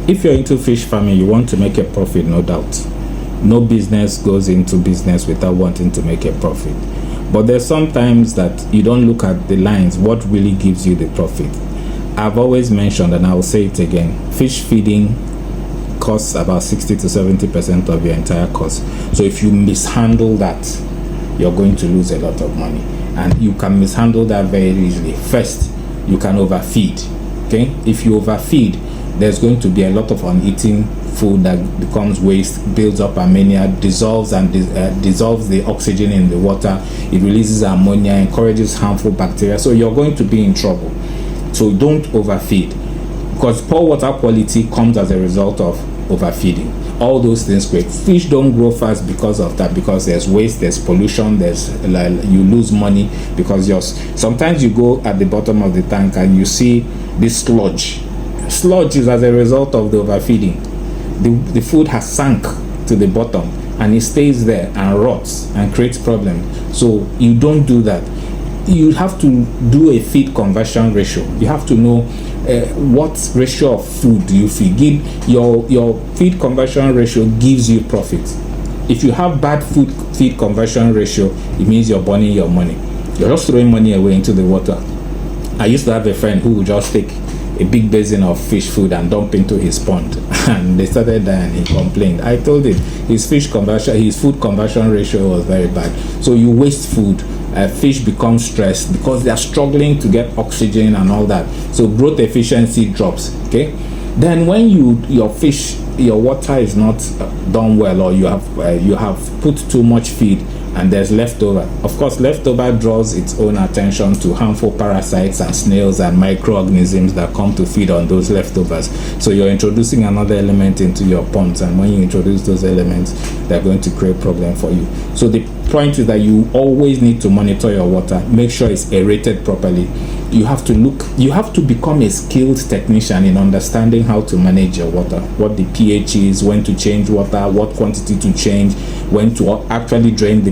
If you're into fish farming, you want to make a profit, no doubt. No business goes into business without wanting to make a profit. But there's sometimes that you don't look at the lines, what really gives you the profit. I've always mentioned, and I'll say it again, fish feeding costs about 60 to 70% of your entire cost. So if you mishandle that, you're going to lose a lot of money. And you can mishandle that very easily. First, you can overfeed. Okay? If you overfeed, there's going to be a lot of uneaten food that becomes waste, builds up ammonia, dissolves the oxygen in the water. It releases ammonia, encourages harmful bacteria. So you're going to be in trouble. So don't overfeed, because poor water quality comes as a result of overfeeding. All those things create. Fish don't grow fast because of that, because there's waste, there's pollution, you lose money because sometimes you go at the bottom of the tank and you see this sludge. Sludge is as a result of the overfeeding. The food has sunk to the bottom and it stays there and rots and creates problems. So you don't do that. You have to do a feed conversion ratio. You have to know what ratio of food do you feed. Your feed conversion ratio gives you profit. If you have bad feed conversion ratio, it means you're burning your money. You're just throwing money away into the water. I used to have a friend who would just take a big basin of fish food and dump into his pond, and they started dying. He complained. I told him his food conversion ratio was very bad. So you waste food. Fish become stressed because they are struggling to get oxygen and all that. So growth efficiency drops. Okay. Then when your water is not done well, or you have put too much feed and there's leftover. Of course, leftover draws its own attention to harmful parasites and snails and microorganisms that come to feed on those leftovers. So you're introducing another element into your ponds, and when you introduce those elements, they're going to create problem for you. So the point is that you always need to monitor your water, make sure it's aerated properly. You have to become a skilled technician in understanding how to manage your water, what the pH is, when to change water, what quantity to change, when to actually drain the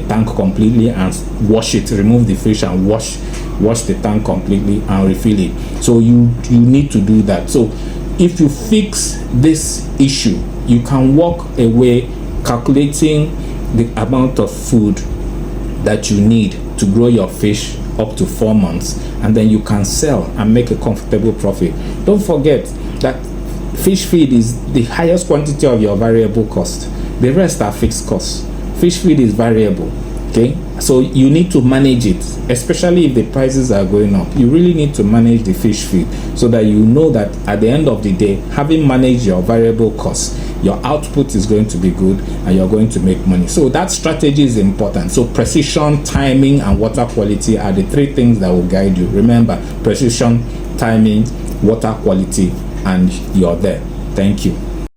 tank completely and wash it, remove the fish and wash the tank completely and refill it. So you need to do that. So if you fix this issue, you can walk away calculating the amount of food that you need to grow your fish up to 4 months, and then you can sell and make a comfortable profit. Don't forget that fish feed is the highest quantity of your variable cost. The rest are fixed costs. Fish feed is variable. Okay, so you need to manage it, especially if the prices are going up. You really need to manage the fish feed so that you know that at the end of the day, having managed your variable costs, your output is going to be good and you're going to make money. So that strategy is important. So precision, timing, and water quality are the three things that will guide you. Remember, precision, timing, water quality, and you're there. Thank you.